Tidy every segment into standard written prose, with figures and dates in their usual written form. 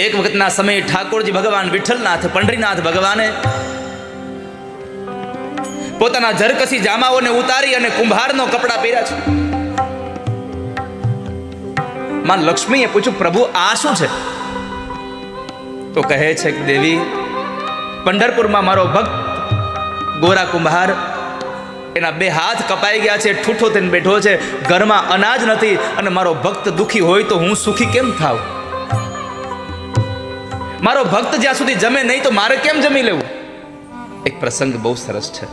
એક વખતના સમયે ઠાકોરજી ભગવાન વિઠ્ઠલનાથ પંઢરીનાથ ભગવાને પોતાના ઝરકસી જામાઓને ઉતારી અને કુંભારનો કપડા પહેર્યા છે. માં લક્ષ્મીએ પૂછ્યું, પ્રભુ આ શું છે? તો કહે છે કે દેવી, પંઢરપુરમાં મારો ભક્ત ગોરા કુંભાર, એના 2 હાથ કપાઈ ગયા છે, ઠૂઠો થઈને બેઠો છે, ઘરમાં અનાજ નથી, અને મારો ભક્ત દુખી હોય તો હું સુખી કેમ થાવ? મારો ભક્ત જ્યાં સુધી જમે નહીં તો મારે કેમ જમી લેવું? એક પ્રસંગ બહુ સરસ છે,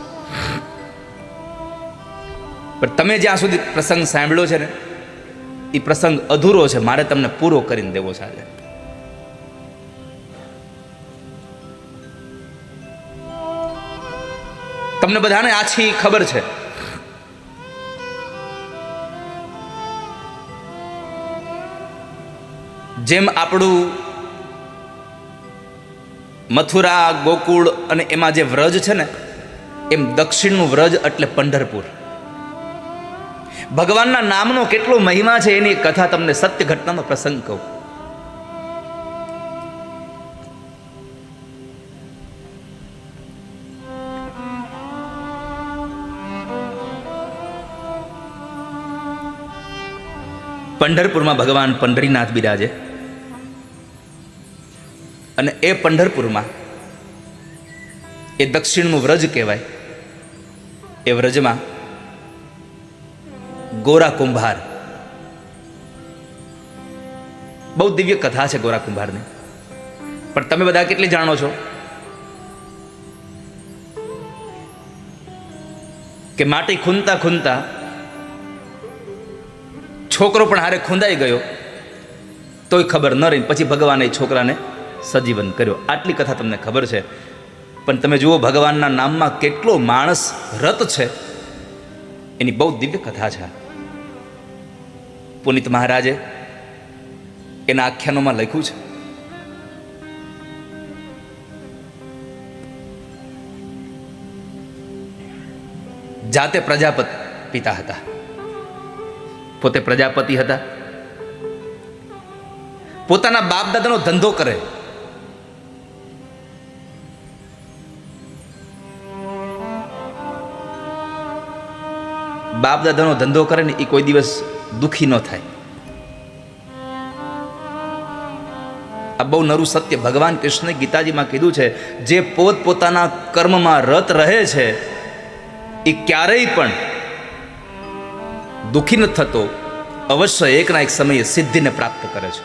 પણ તમે જ્યાં સુધી પ્રસંગ સાંભળ્યો છે ને, એ પ્રસંગ અધૂરો છે, મારે તમને પૂરો કરીને દેવો છે. આજે તમને બધાને આછી ખબર છે, જેમ આપણું મથુરા, ગોકુળ અને એમાં જે વ્રજ છે ને, એમ દક્ષિણનું વ્રજ એટલે પંઢરપુર. ભગવાનના નામનો કેટલો મહિમા છે એની કથા તમને સત્ય ઘટનાનો પ્રસંગ કહું. પંઢરપુરમાં ભગવાન પંઢરીનાથ બિરાજે, અને એ પંઢરપુરમાં એ દક્ષિણનું વ્રજ કહેવાય. એ વ્રજમાં ગોરા કુંભાર, બહુ દિવ્ય કથા છે ગોરા કુંભારની, પણ તમે બધા કેટલી જાણો છો કે માટી ખૂંદતા ખૂંદતા છોકરો પણ હારે ખૂંદાઈ ગયો તોય ખબર ન રહી, પછી ભગવાને એ છોકરાને સજીવન કર્યો. આટલી કથા તમને ખબર છે, પણ તમે જુઓ ભગવાનના નામમાં કેટલો માણસ રત છે, એની બહુ દિવ્ય કથા છે. પુનિત મહારાજે એના આખ્યાનોમાં લખ્યું છે, જાતે પ્રજાપતિ પિતા હતા, પોતે પ્રજાપતિ હતા, પોતાના બાપ દાદાનો ધંધો કરે. બાપ દાદાનો ધંધો કરે ને એ કોઈ દિવસ દુખી ન થાય. આ બહુ નરું સત્ય ભગવાન કૃષ્ણે ગીતાજીમાં કીધું છે. જે પોતપોતાના કર્મમાં રત રહે છે એ ક્યારેય પણ દુખી ન થતો, અવશ્ય એકના એક સમયે સિદ્ધિને પ્રાપ્ત કરે છે.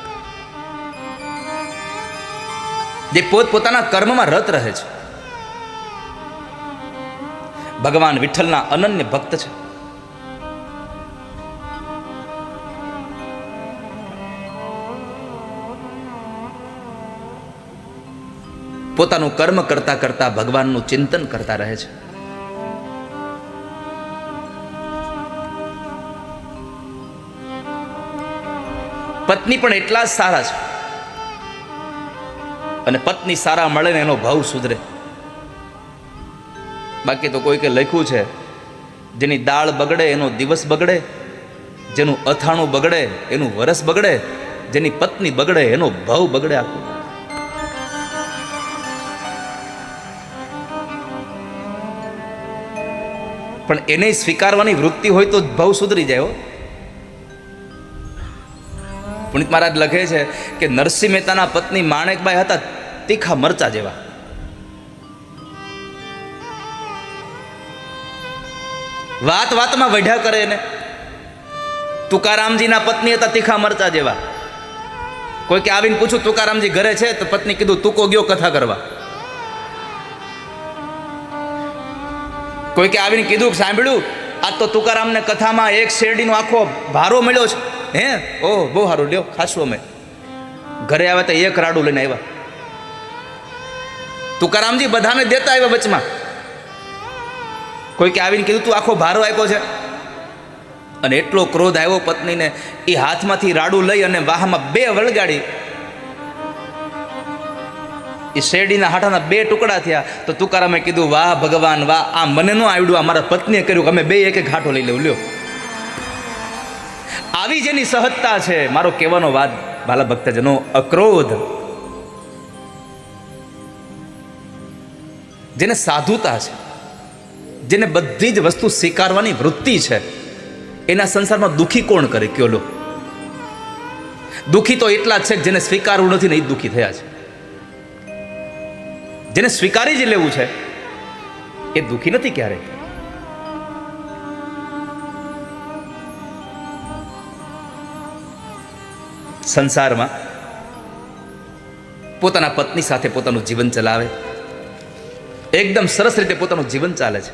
જે પોતપોતાના કર્મમાં રત રહે છે, ભગવાન વિઠ્ઠલના અનન્ય ભક્ત છે. પોતાનું કર્મ કરતા કરતા ભગવાનનું ચિંતન કરતા રહે છે. પત્ની પણ એટલા જ સારા છે, અને પત્ની સારા મળે ને એનો ભાવ સુધરે. બાકી તો કોઈ કે લખ્યું છે, જેની દાળ બગડે એનો દિવસ બગડે, જેનું અથાણું બગડે એનું વરસ બગડે, જેની પત્ની બગડે એનો ભાવ બગડે આખું. પણ એને સ્વીકારવાની વૃત્તિ હોય તો ભાવ સુધરી જાય. પુનિત મહારાજ લખે છે કે નરસિંહ મહેતાના પત્ની માણેકબાઈ હતા તીખા મરચા જેવા. વાત વાતમાં વઢ્યા કરે એને. તુકારામજીના પત્ની હતા તીખા મરચા જેવા. કોઈ કે આવીને પૂછું તુકારામજી ઘરે છે તો પત્ની કીધું તુકો ગયો કથા કરવા. કોઈ કે આવીને કીધું સાંભળ્યું આજ તો તુકારામને કથામાં એક શેરડીનો આખો ભારો મળ્યો છે. હે ઓહ બહુ સારું, લ્યો ખાશું. અમે ઘરે આવ્યા તો એક રાડું લઈને આવ્યા. તુકારામજી બધાને દેતા આવ્યા વચમાં. કોઈ કે આવીને કીધું તું આખો ભારો આપ્યો છે. અને એટલો ક્રોધ આવ્યો પત્નીને, એ હાથમાંથી રાડું લઈ અને વાહમાં 2 વળગાડી. એ શેરડીના હાટાના 2 ટુકડા થયા. તો તુકારામે કીધું વાહ ભગવાન વાહ, આ મને ન આવડ્યું, આ મારા પત્નીએ કર્યું, અમે 2 એક હાટો લઈ લેવું. લ્યો, આવી જેની સહજતા છે. મારો કહેવાનો વાત ભાલા ભક્તજનો, અક્રોધ જેને સાધુતા છે, જેને બધી જ વસ્તુ સ્વીકારવાની વૃત્તિ છે, એના સંસારમાં દુઃખી કોણ કરે કયો લો? દુઃખી તો એટલા જ છે કે જેને સ્વીકારવું નથી ને એ દુઃખી થયા છે. જેને સ્વીકારી જ લેવું છે એ દુઃખી નથી ક્યારેય. સંસારમાં પોતાના પત્ની સાથે પોતાનું જીવન ચલાવે, એકદમ સરસ રીતે પોતાનું જીવન ચાલે છે,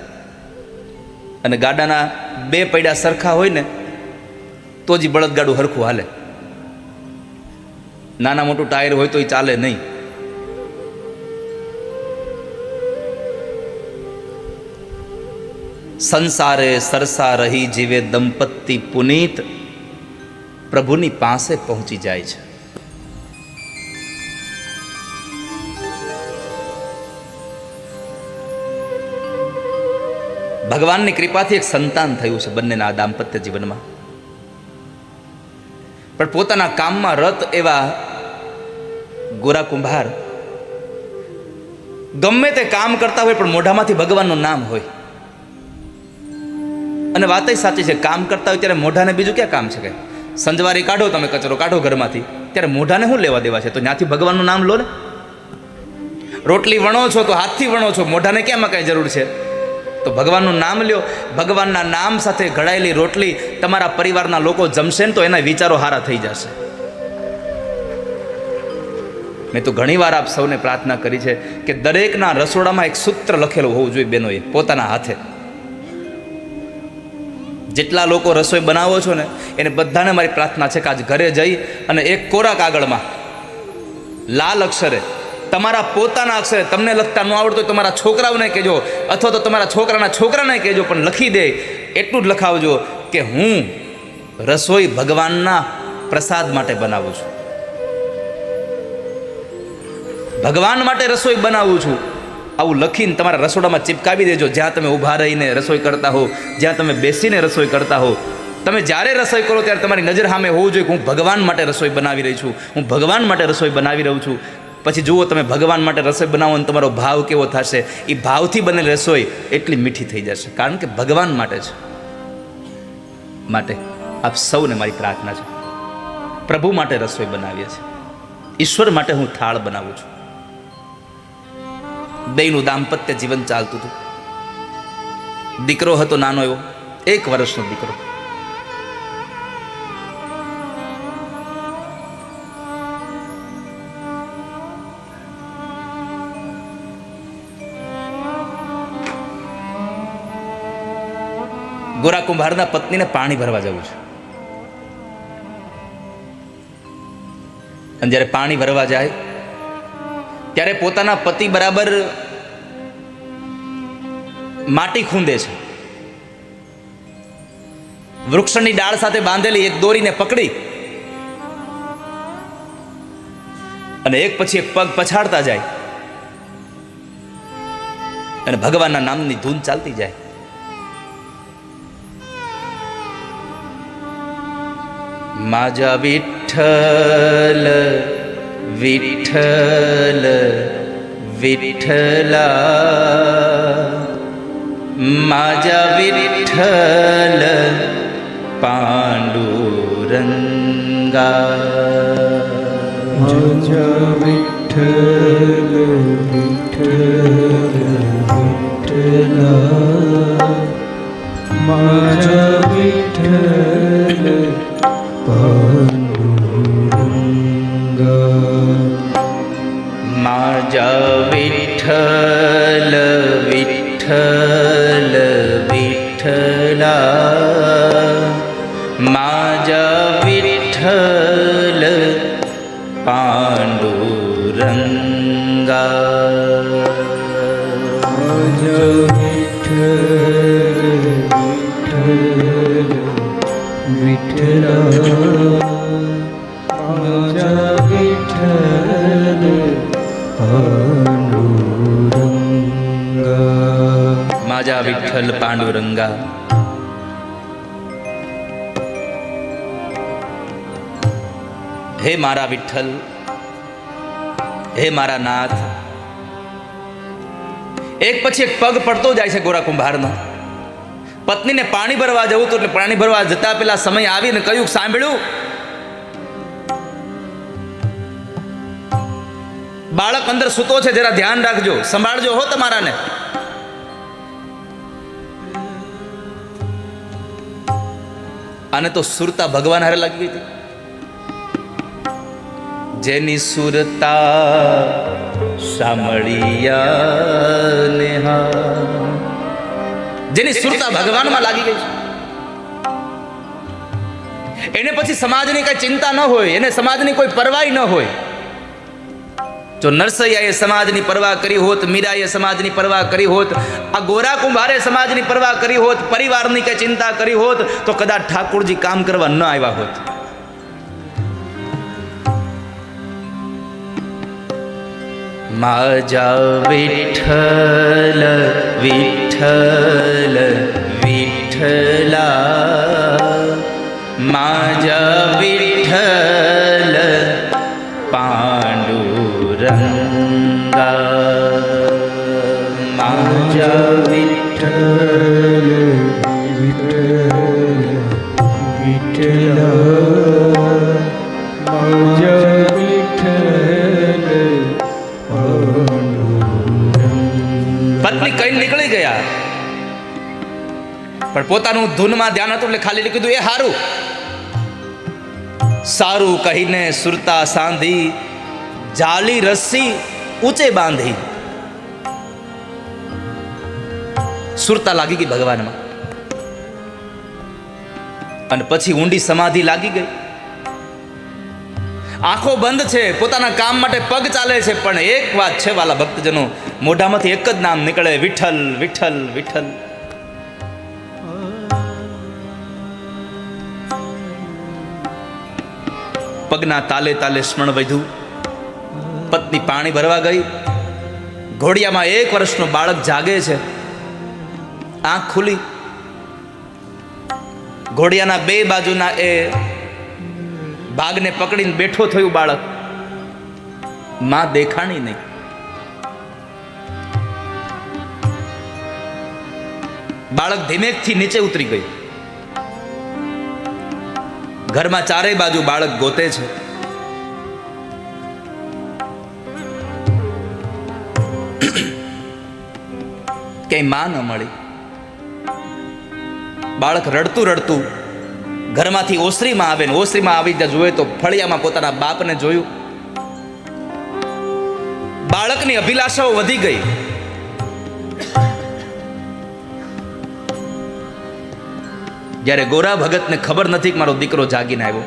અને ગાડાના બે પૈડા સરખા હોય ને તો જ બળદગાડું હરખું હાલે. નાના મોટું ટાયર હોય તો એ ચાલે નહીં. સંસારે સરસા રહી જીવે દંપતી પુનીત પ્રભુની પાસે પહોંચી જાય છે. ભગવાનની કૃપાથી એક સંતાન થયું છે બંનેના દાંપત્ય જીવનમાં. પણ પોતાના કામમાં રત એવા ગોરા કુંભાર ગમે તે કામ કરતા હોય પણ મોઢામાંથી ભગવાનનું નામ હોય. અને વાત સાચી છે, કામ કરતા હોય ત્યારે મોઢાને બીજું ક્યાં કામ છે? કે સંજવારી કાઢો, તમે કચરો કાઢો ઘરમાંથી, ત્યારે મોઢાને શું લેવા દેવા છે? તો ત્યાંથી ભગવાનનું નામ લો ને. રોટલી વણો છો તો હાથથી વણો છો, મોઢાને ક્યાંમાં કાંઈ જરૂર છે? તો ભગવાનનું નામ લ્યો. ભગવાનના નામ સાથે ઘડાયેલી રોટલી તમારા પરિવારના લોકો જમશે ને તો એના વિચારો હારા થઈ જશે. મેં તો ઘણીવાર આપ સૌને પ્રાર્થના કરી છે કે દરેકના રસોડામાં એક સૂત્ર લખેલું હોવું જોઈએ બહેનોએ, પોતાના હાથે. જેટલા લોકો રસોઈ બનાવો છો ને એને બધાને મારી પ્રાર્થના છે કે આજ ઘરે જઈ અને એક કોરા કાગળમાં લાલ અક્ષરે, તમારા પોતાના અક્ષરે, તમને લખતા ન આવડતું હોય તમારા છોકરાઓને કહેજો, અથવા તો તમારા છોકરાના છોકરાને કહેજો, પણ લખી દે એટલું જ લખાવજો કે હું રસોઈ ભગવાનના પ્રસાદ માટે બનાવું છું, ભગવાન માટે રસોઈ બનાવું છું. આવું લખીને તમારા રસોડામાં ચિપકાવી દેજો. જ્યાં તમે ઊભા રહીને રસોઈ કરતા હો, જ્યાં તમે બેસીને રસોઈ કરતા હો, તમે જ્યારે રસોઈ કરો ત્યારે તમારી નજર સામે હોવું જોઈએ કે હું ભગવાન માટે રસોઈ બનાવી રહી છું, હું ભગવાન માટે રસોઈ બનાવી રહું છું. પછી જુઓ તમે ભગવાન માટે રસોઈ બનાવો અને તમારો ભાવ કેવો થશે. એ ભાવથી બનેલી રસોઈ એટલી મીઠી થઈ જશે, કારણ કે ભગવાન માટે છે. માટે આપ સૌને મારી પ્રાર્થના છે, પ્રભુ માટે રસોઈ બનાવીએ છીએ, ઈશ્વર માટે હું થાળ બનાવું છું. બેયનું દાંપત્ય જીવન ચાલતું હતું. દીકરો હતો નાનો એવો, 1 વર્ષનો દીકરો. ગોરા કુંભારના પત્નીને પાણી ભરવા જવું છે. અને જ્યારે પાણી ભરવા જાય ત્યારે પોતાના પતિ બરાબર માટી ખૂંદે છે. વૃક્ષની ડાળ સાથે બાંધેલી એક દોરીને પકડી અને એક પછી એક પગ પછાડતા જાય અને ભગવાનના નામની ધૂન ચાલતી જાય. માજા વિઠ્ઠલ વિઠ્ઠલ વિઠ્ઠલા, માજા વિઠ્ઠલ પાંડુરંગા, માજા વિઠ્ઠલ વિઠ્ઠલ વિઠ્ઠલા, માજા વિઠ્ઠલ માજા વિઠ્ઠલ વિઠ્ઠલ વિઠ્ઠલા, માજા વિઠ્ઠલ પાંડુરંગા, માજા વિઠ્ઠલ વિઠ્ઠલ વિઠ્ઠલા, માજા વિઠ્ઠલ પાંડુરંગા, માજા વિઠ્ઠલ પાંડુરંગા. હે મારા વિઠ્ઠલ, હે મારા નાથ, એક પછી એક પગ પડતો જાય છે ગોરા કુંભારનો. પત્નીને પાણી ભરવા જવું હતું, એટલે પાણી ભરવા જતા પેલા સમય આવીને કહ્યું, સાંભળ્યું, બાળક અંદર સૂતો છે, જરા ધ્યાન રાખજો, સંભાળજો હો તમારાને. આને તો સુરતા ભગવાન હારે લાગી ગઈ હતી. જેની સુરતા સાંભળિયા નેહા, જેની સુરતા ભગવાનમાં લાગી ગઈ છે, એને પછી સમાજની કઈ ચિંતા ન હોય, એને સમાજની કોઈ પરવાહ ન હોય. જો નરસૈયાએ સમાજની પરવાહ કરી હોત, મીરાએ સમાજની પરવાહ કરી હોત, આ ગોરા કુંભારે સમાજની પરવાહ કરી હોત, પરિવારની કઈ ચિંતા કરી હોત, તો કદાચ ઠાકોરજી કામ કરવા ન આવ્યા હોત. માજા વિઠ્ઠલ વિઠ્ઠલ વિઠ્ઠલા, માજા વિઠ્ઠલ પાંડુરંગા, માજા વિઠ્ઠલ વિઠ્ઠલ વિઠ્ઠલા, માજા વિઠ્ઠલ પાંડુરંગા. પત્ની કઈ નીકળી ગયા, પણ પોતાનું ધૂનમાં ધ્યાન હતું એટલે ખાલી કીધું, એ હારું સારું કહીને સુરતા સાંધી, જાલી રસ્સી ઊંચે બાંધી. સુરતા લાગી ગઈ ભગવાનમાં, અને પછી ઊંડી સમાધિ લાગી ગઈ. આંખો બંધ છે, પોતાના કામ માટે પગ ચાલે છે, પણ એક વાત છે વાલા ભક્તજનો, મોઢામાંથી એક જ નામ નીકળે, વિઠ્ઠલ વિઠ્ઠલ વિઠ્ઠલ. પગના તાલે તાલે સ્મરણ વધ્યું. પત્ની પાણી ભરવા ગઈ. ઘોડિયામાં 1 વર્ષનો બાળક જાગે છે. આંખ ખુલી. ઘોડિયાના 2 બાજુના એ ભાગને પકડીને બેઠો થયું બાળક. માં દેખાણી નહીં. બાળક ધીમેકથી નીચે ઉતરી ગયું. ઘરમાં ચારેય બાજુ બાળક ગોતે છે. ક્યાંય માં ન મળી. બાળક રડતું રડતું ઘરમાંથી ઓસરીમાં આવે ને ઓસરીમાં આવી ત્યાં જોયે તો ફળિયામાં પોતાના બાપને જોયું. બાળકની અભિલાષાઓ વધી ગઈ. જ્યારે ગોરા ભગતને ખબર નથી કે મારો દીકરો જાગીને આવ્યો.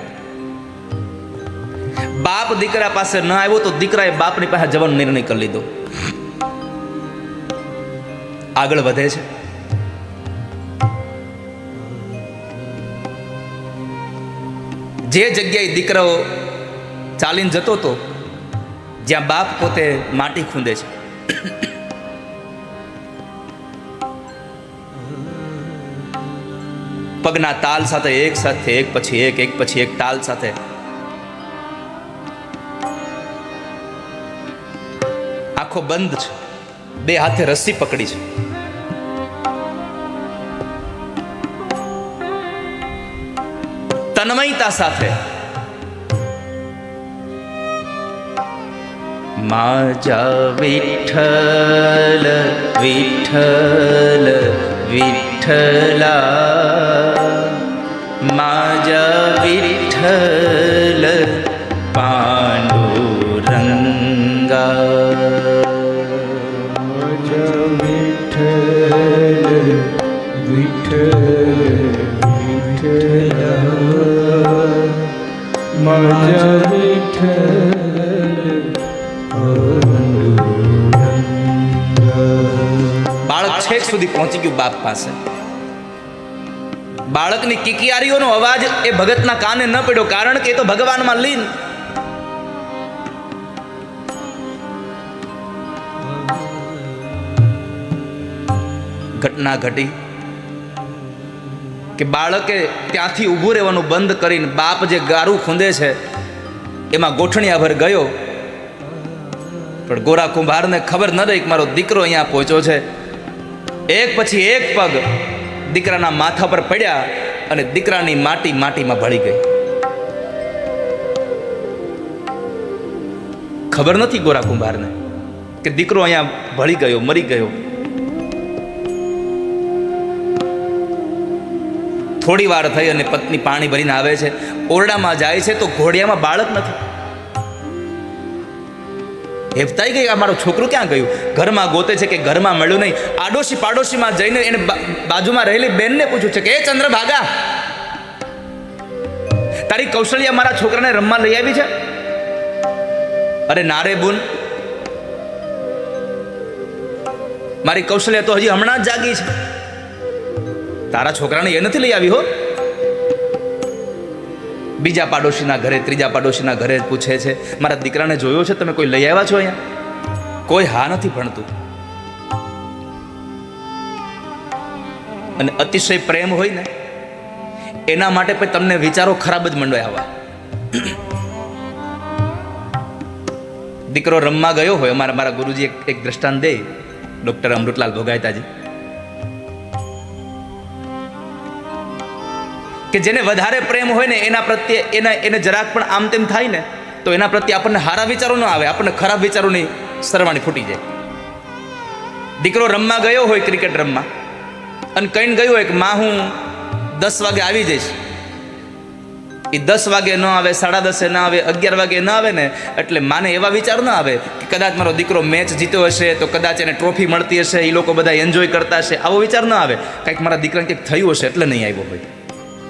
બાપ દીકરા પાસે ન આવ્યો તો દીકરાએ બાપની પાસે જવાનો નિર્ણય કરી લીધો. આગળ વધે છે. જે જગ્યાએ દીકરાઓ ચાલીને જતો હતો, જ્યાં બાપ પોતે માટી ખૂંદે છે, પગના તાલ સાથે એક સાથે એક પછી એક તાલ સાથે આંખો બંધ છે, 2 હાથે રસ્સી પકડી છે. તન્મયતા સાથે માજા વિઠ્ઠલ વિઠ્ઠલ વિઠ્ઠલા, માજા વિઠ્ઠલ પાંડુરંગા, માજા વિઠ્ઠલ વિઠ્ઠલ વિઠ્ઠલા, માજા વિઠ્ઠલ પાંડુરંગા. બાળક છેક સુધી પહોંચી ગયું બાપ પાસે. બાળકની કિકિયારીઓનો અવાજ એ ભગતના કાને ન પડ્યો, કારણ કે એ તો ભગવાનમાં લીન. ઘટના ઘટી કે બાળકે ત્યાંથી ઊભું રહેવાનું બંધ કરીને બાપ જે ગારું ખૂંદે છે એમાં ગોઠણિયાભર ગયો પણ ગોરા કુંભારને ખબર ન રહી કે મારો દીકરો અહીંયા પહોંચ્યો છે. એક પછી એક પગ દીકરાના માથા પર પડ્યા અને દીકરાની માટી માટીમાં ભળી ગઈ. ખબર નથી ગોરા કુંભારને કે દીકરો અહીંયા ભળી ગયો, મરી ગયો. થોડી વાર થઈ અને પત્ની પાણી ભરીને આવે છે. ઓરડામાં જાય છે તો ઘોડિયામાં બાળક નથી. હેફતાઈ ગઈ, આ મારો છોકરો ક્યાં ગયું? ઘરમાં ગોતે છે કે ઘરમાં મળ્યું નહીં. આડોશી પાડોશીમાં જઈને એને બાજુમાં રહેલી બેનને પૂછ્યું છે કે એ ચંદ્રભાગા, તારી કૌશલ્યા મારા છોકરાને રમવા લઈ આવી છે? અરે નારે બુન, મારી કૌશલ્યા તો હજી હમણાં જ જાગી છે. તારા છોકરાને એ નથી લઈ આવી હો. બીજા પાડોશીના ઘરે, ત્રીજા પાડોશીના ઘરે પૂછે છે મારા દીકરાને જોયો છે, તમે કોઈ લઈ આવ્યા છો અહીંયા? કોઈ હા નથી ભણતું. અને અતિશય પ્રેમ હોય ને એના માટે પણ તમને વિચારો ખરાબ જ મંડોય આવવા. દીકરો રમવા ગયો હોય, મારા ગુરુજી એક દ્રષ્ટાંત દે, ડોક્ટર અમૃતલાલ ભોગાયતાજી, કે જેને વધારે પ્રેમ હોય ને એના પ્રત્યે એને જરાક પણ આમ તેમ થાય ને તો એના પ્રત્યે આપણને સારા વિચારો ન આવે, આપણને ખરાબ વિચારોની સરવાણી ફૂટી જાય. દીકરો રમવા ગયો હોય, ક્રિકેટ રમવા, અને કહીને ગયો હોય કે માં હું 10 વાગે આવી જઈશ. એ 10 વાગે ન આવે, 10:30 ન આવે, 11 વાગે ન આવે ને એટલે માને એવા વિચાર ન આવે કે કદાચ મારો દીકરો મેચ જીત્યો હશે તો કદાચ એને ટ્રોફી મળતી હશે, એ લોકો બધા એન્જોય કરતા હશે, આવો વિચાર ન આવે. કંઈક મારા દીકરાને કંઈક થયું હશે એટલે નહીં આવ્યો હોય.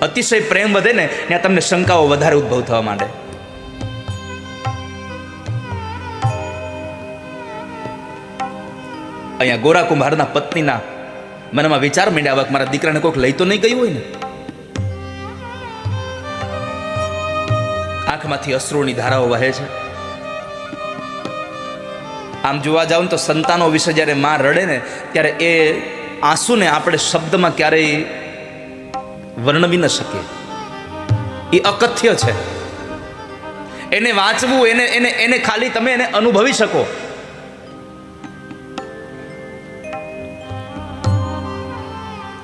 અતિશય પ્રેમ વધે ને ત્યાં તમને શંકાઓ વધારે ઉદ્ભવ થવા માંડે. અહીંયા ગોરા કુંભારના પત્નીના મનમાં વિચાર માંડ્યા કે મારા દીકરાને કોઈક લઈ તો નહીં ગયું હોય ને. આંખમાંથી અશ્રુની ધારાઓ વહે છે. આમ જોવા જાવ ને તો સંતાનો વિશે જ્યારે માં રડે ને ત્યારે એ આંસુને આપણે શબ્દમાં ક્યારેય વર્ણવી ન શકીએ. એ અકથ્ય છે. એને વાંચવું, એને ખાલી તમે એને અનુભવી શકો.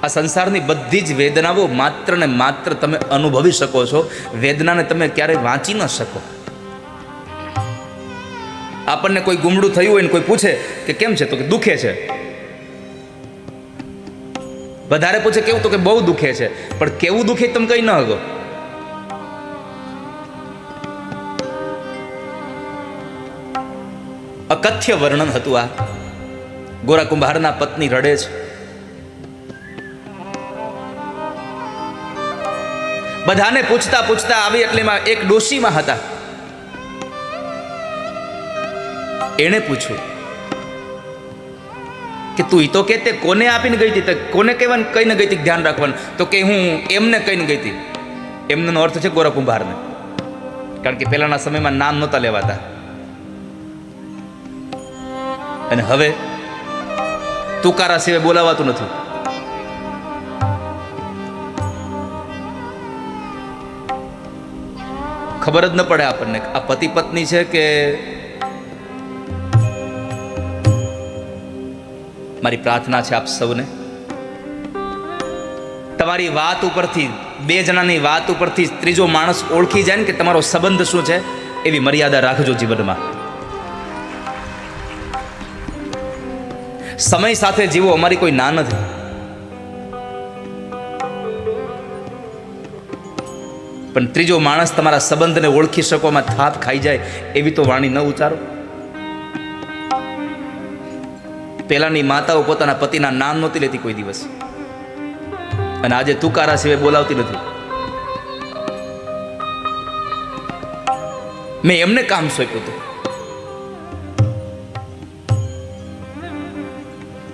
આ સંસારની બધી જ વેદનાઓ માત્ર ને માત્ર તમે અનુભવી શકો છો. વેદનાને તમે ક્યારેય વાંચી ન શકો. આપણને કોઈ ગુમડું થયું હોય ને કોઈ પૂછે કે કેમ છે તો કે દુખે છે. વધારે પૂછે કેવું તો કે બહુ દુખે છે. પણ કેવું દુખે તમે કઈ ન હગો. અકથ્ય વર્ણન હતું આ. ગોરા કુંભારના પત્ની રડે છે. બધાને પૂછતા પૂછતા આવી એટલે એક ડોશીમાં હતા. એણે પૂછ્યું કે તું ઈ તો કે તે કોને આપીને ગઈ હતી, કોને કહેવાનું કહીને ગઈ હતી ધ્યાન રાખવાનું? તો કે હું એમને કહીને ગઈ હતી. એમનો અર્થ છે ગોરા કુંભારને. કારણ કે પહેલાના સમયમાં નામ નહોતા લેવાતા. અને હવે તુકારા સિવાય બોલાવાતું નથી. ખબર જ ન પડે આપણને આ પતિ પત્ની છે કે. મારી પ્રાર્થના છે આપ સૌને, તમારી વાત ઉપરથી, બે જણાની વાત ઉપરથી ત્રીજો માણસ ઓળખી જાય ને કે તમારો સંબંધ શું છે, એવી મર્યાદા રાખજો જીવનમાં. સમય સાથે જીવો, અમારી કોઈ ના નથી. પણ ત્રીજો માણસ તમારા સંબંધને ઓળખી શકવામાં થાપ ખાઈ જાય એવી તો વાણી ન ઉચ્ચારો. પહેલાની માતાઓ પોતાના પતિના નામ નહોતી લેતી કોઈ દિવસ, અને આજે તુકારા સિવાય બોલાવતી નથી. મેં એમને કામ સોંપ્યું હતું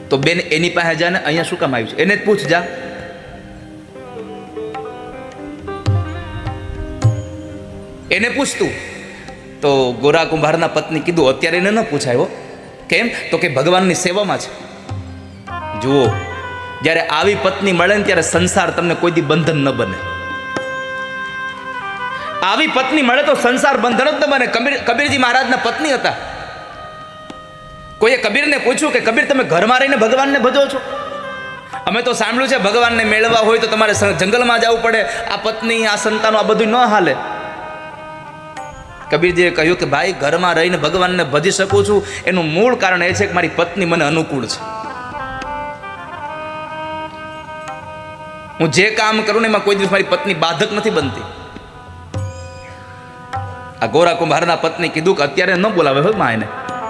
તો બેન એની પાસે જા ને, અહીંયા શું કામ આવ્યું છે એને જ પૂછ જા. એને પૂછતું. તો ગોરા કુંભારના પત્ની કીધું અત્યારે એને ન પૂછાયો. કેમ? તો કે ભગવાનની સેવામાં છે. જુઓ, જ્યારે આવી પત્ની મળે ને ત્યારે સંસાર તમને કોઈ દી બંધન ન બને. આવી પત્ની મળે તો સંસાર બંધન જ ન બને. કબીરજી મહારાજના પત્ની હતા. કોઈએ કબીરને પૂછ્યું કે કબીર, તમે ઘરમાં રહીને ભગવાનને ભજો છો? અમે તો સાંભળ્યું છે ભગવાનને મેળવવા હોય તો તમારે જંગલમાં જવું પડે, આ પત્ની, આ સંતાનો, આ બધું ન હાલે. કબીરજીએ કહ્યું કે ભાઈ, ઘરમાં રહીને ભગવાનને ભજી શકું છું એનું મૂળ કારણ એ છે કે મારી પત્ની મને અનુકૂળ છે. હું જે કામ કરું ને એમાં કોઈ દિવસ મારી પત્ની બાધક નથી બનતી. આ ગોરા કુંભારના પત્ની કીધું કે અત્યારે ન બોલાવે હોય માં એને.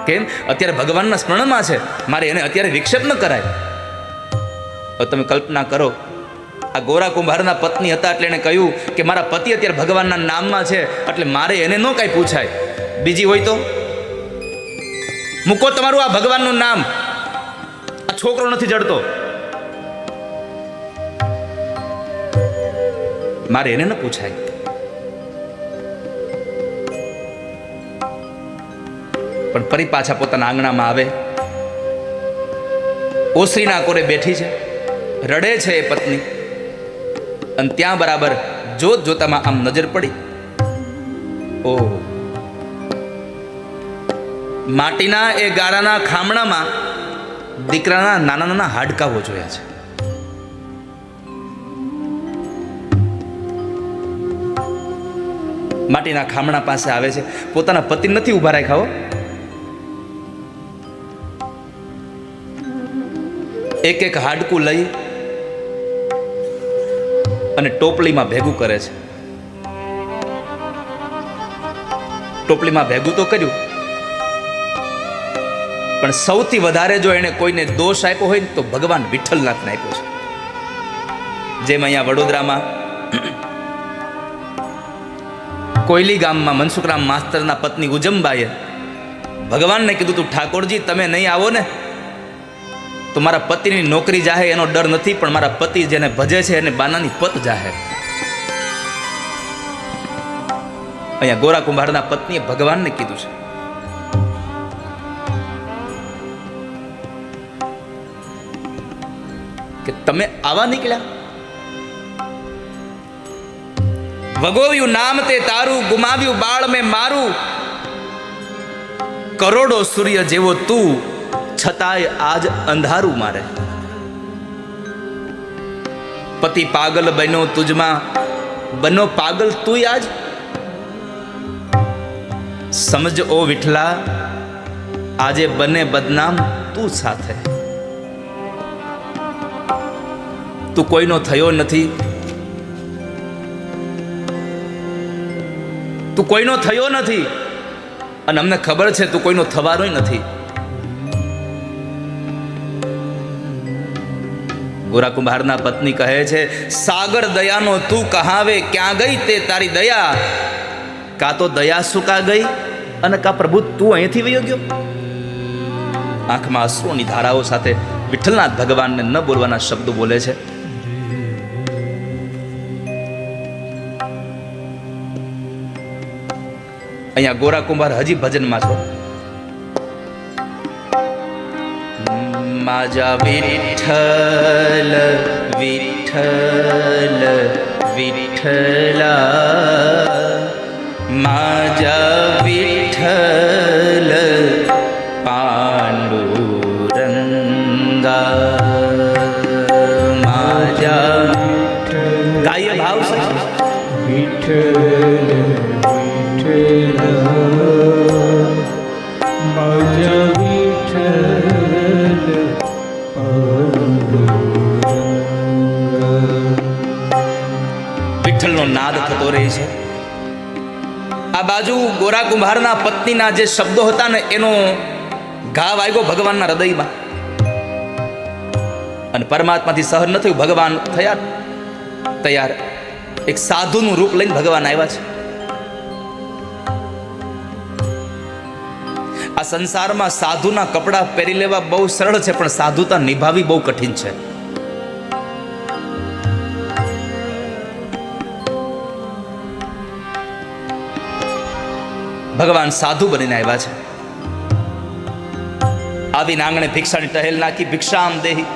કેમ? અત્યારે ભગવાનના સ્મરણમાં છે, મારે એને અત્યારે વિક્ષેપ ન કરાય. હવે તમે કલ્પના કરો, આ ગોરા કુંભારના પત્ની હતા એટલે એને કહ્યું કે મારા પતિ અત્યારે ભગવાનના નામમાં છે એટલે મારે એને ન કાંઈ પૂછાય. બીજી હોય તો મૂકો તમારું આ ભગવાનનું નામ, આ છોકરો નથી જડતો, મારે એને ન પૂછાય. પણ ફરી પાછા પોતાના આંગણામાં આવે, ઓસરીના કોરે બેઠી છે, રડે છે એ પત્ની. અને ત્યાં બરાબર જોત જોતામાં આમ નજર પડી, ઓહ, માટીના એ ગાળાના ખામણામાં દીકરાના નાના નાના હાડકાઓ જોયા છે. માટીના ખામણા પાસે આવે છે, પોતાના પતિ નથી ઊભા રાખ્યા. એક એક હાડકું લઈ અને ટોપલીમાં ભેગું કરે છે. ટોપલીમાં ભેગું તો કર્યું, પણ સૌથી વધારે જો એને કોઈને દોષ આપ્યો હોય ને તો ભગવાન વિઠ્ઠલનાથને આપ્યો છે. જેમ અહીંયા વડોદરામાં કોયલી ગામમાં મનસુખરામ માસ્તરના પત્ની ઉજમબાઈએ ભગવાનને કીધું, તું ઠાકોરજી તમે નહીં આવો ને તો મારા પતિની નોકરી જાહે એનો ડર નથી, પણ મારા પતિ જેને ભજે છે એને બાનાની પત જાહે. અહીંયા ગોરા કુંભારના પત્નીએ ભગવાનને કીધું છે. કે તમે આવા નીકળ્યા, ભગોવ્યું નામ તે તારું, ગુમાવ્યું બાળ મેં મારું, કરોડો સૂર્ય જેવો તું, છતાંય આજ અંધારું મારે. પતિ પાગલ બન્યો તુજમાં, બનો પાગલ તું આજ. સમજ ઓ વિઠલા, આજે બને બદનામ તું સાથે. તું કોઈનો થયો નથી, તું કોઈનો થયો નથી, અને અમને ખબર છે તું કોઈનો થવાનો નથી. ગોરા કુંભારના પત્ની કહે છે, સાગર દયાનો તું કહાવે, ક્યાં ગઈ તે તારી દયા? કા તો દયા સુકા ગઈ અને કા પ્રભુ તું અહીંથી વયો ગયો. આંખમાં અશ્રુની ધારાઓ સાથે વિઠ્ઠલનાથ ભગવાનને ન બોલવાના શબ્દો બોલે છે. અહીંયા ગોરા કુંભાર હજી ભજનમાં છો. માજા વિઠ્ઠલ વિઠ્ઠલ વિઠ્ઠલા, માજા વિઠ્ઠલ પાંડુરંગા. માજા કાય ભાવ છે વિઠ્ઠલ વિઠ્ઠલનો નાદ થતો રહે છે. આ બાજુ ગોરા કુંભારના પત્નીના જે શબ્દો હતા ને એનો ઘા વાગ્યો ભગવાનના હૃદયમાં, અને પરમાત્માથી સહન ન થયું. ભગવાન થયા તૈયાર, એક સાધુનું રૂપ લઈને ભગવાન આવ્યા છે. આ સંસારમાં સાધુના કપડા પહેરી લેવા બહુ સરળ છે, પણ સાધુતા નિભાવી બહુ કઠિન છે. ભગવાન સાધુ બનીને આવ્યા છે. આવીને આંગણે ભિક્ષાની ટહેલ નાખી, ભિક્ષામ દેહી.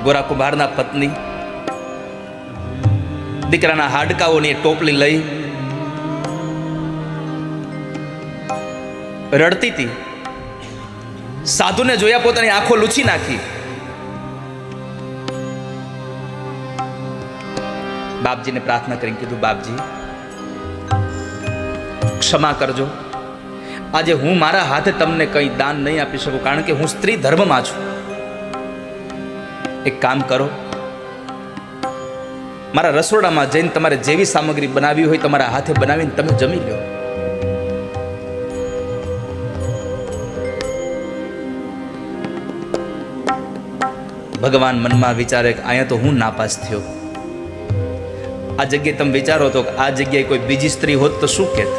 ગોરા કુંભારના પત્ની દીકરાના હાડકાઓની ટોપલી લઈ રડતી હતી. સાધુને જોયા પોતાની આંખો લૂછી નાખી. બાપજીને પ્રાર્થના કરીને કીધું, બાપજી ક્ષમા કરજો, આજે હું મારા હાથે તમને કંઈ દાન નહીં આપી શકું, કારણ કે હું સ્ત્રી ધર્મમાં છું. એક કામ કરો, મારા રસોડામાં જઈને તમારે જેવી સામગ્રી બનાવી હોય તમારા હાથે બનાવીને તમે જમી લો. ભગવાન મનમાં વિચારે કે અહીંયા તો હું નાપાસ થયો. આ જગ્યાએ તમે વિચારો તો આ જગ્યાએ કોઈ બીજી સ્ત્રી હોત તો શું કહેત?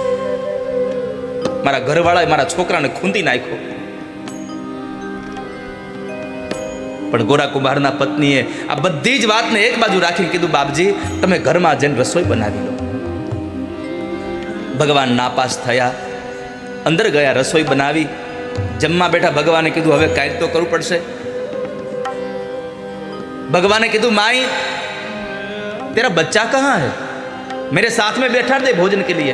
મારા ઘરવાળાએ મારા છોકરાને ખૂંદી નાખ્યો. પણ ગોરા કુંભારના પત્નીએ આ બધી જ વાતને એક બાજુ રાખીને કીધું, બાપજી તમે ઘરમાં જઈને રસોઈ બનાવી લો. ભગવાન નાપાસ થયા, અંદર ગયા, રસોઈ બનાવી, જમવા બેઠા. ભગવાને કીધું હવે કાંઈક તો કરવું પડશે. भगवान ने कहा, माई तेरा बच्चा कहाँ है, मेरे साथ में बैठा दे भोजन के लिए.